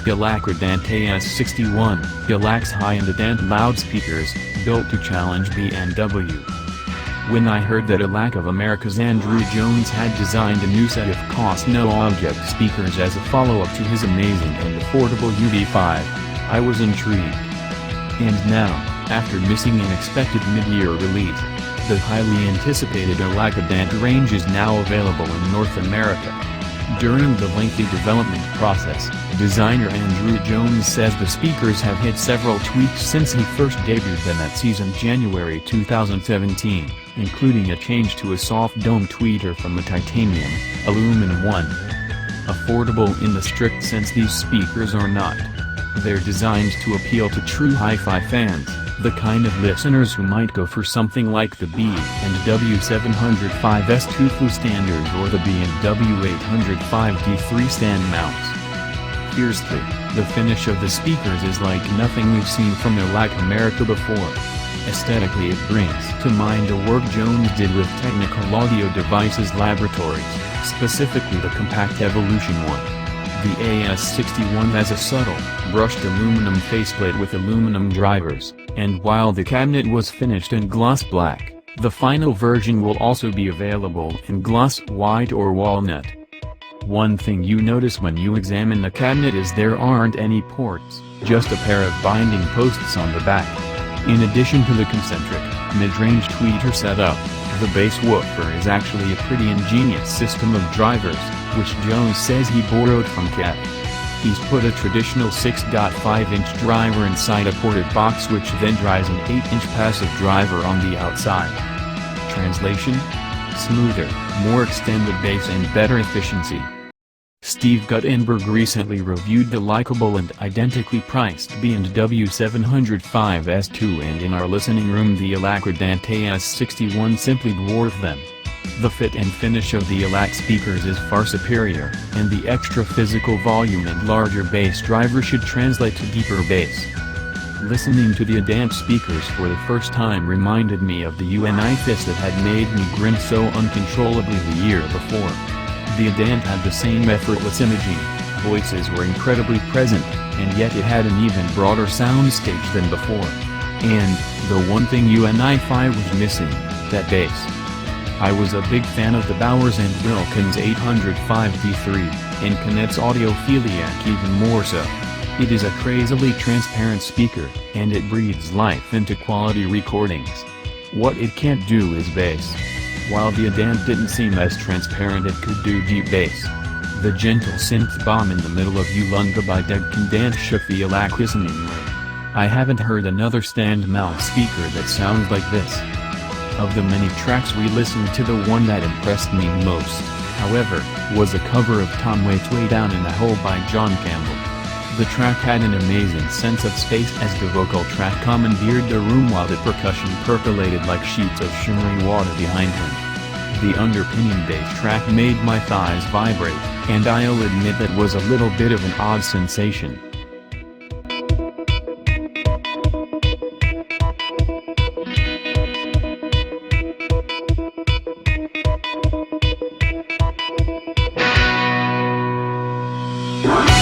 Elac Adante AS61, Elac's high-end Adante loudspeakers, built to challenge BMW. When I heard that Elac of America's Andrew Jones had designed a new set of cost-no-object speakers as a follow-up to his amazing and affordable UV5, I was intrigued. And now, after missing an expected mid-year release, the highly anticipated Elac Adante range is now available in North America. During the lengthy development process, designer Andrew Jones says the speakers have hit several tweaks since he first debuted them at CES in January 2017, including a change to a soft dome tweeter from a titanium, aluminum one. Affordable in the strict sense these speakers are not. They're designed to appeal to true hi-fi fans, the kind of listeners who might go for something like the B&W 705S2 Flu standards or the B&W 805D3 stand mounts. Here's the finish of the speakers is like nothing we've seen from Elac America before. Aesthetically it brings to mind the work Jones did with Technical Audio Devices Laboratories, specifically the Compact Evolution one. The AS61 has a subtle, brushed aluminum faceplate with aluminum drivers, and while the cabinet was finished in gloss black, the final version will also be available in gloss white or walnut. One thing you notice when you examine the cabinet is there aren't any ports, just a pair of binding posts on the back. In addition to the concentric, mid-range tweeter setup, the bass woofer is actually a pretty ingenious system of drivers, which Jones says he borrowed from Cat. He's put a traditional 6.5-inch driver inside a ported box which then drives an 8-inch passive driver on the outside. Translation? Smoother, more extended bass and better efficiency. Steve Guttenberg recently reviewed the likable and identically priced B&W 705S2 and in our listening room the Elac Adante AS61 simply dwarfed them. The fit and finish of the Elac speakers is far superior, and the extra physical volume and larger bass driver should translate to deeper bass. Listening to the Adante speakers for the first time reminded me of the UNIFIS that had made me grin so uncontrollably the year before. The Adante had the same effortless imaging, voices were incredibly present, and yet it had an even broader soundstage than before. And, the one thing UNI-Fi was missing, that bass. I was a big fan of the Bowers & Wilkins 805D3, and Kinet's Audiophiliac even more so. It is a crazily transparent speaker, and it breathes life into quality recordings. What it can't do is bass. While the Adante didn't seem as transparent it could do deep bass. The gentle synth bomb in the middle of Ulunga by Deg Condant shook the Elac listening room. I haven't heard another stand-mount speaker that sounds like this. Of the many tracks we listened to, the one that impressed me most, however, was a cover of Tom Waits Way Down in the Hole by John Campbell. The track had an amazing sense of space as the vocal track commandeered the room while the percussion percolated like sheets of shimmering water behind him. The underpinning bass track made my thighs vibrate, and I'll admit that was a little bit of an odd sensation. What?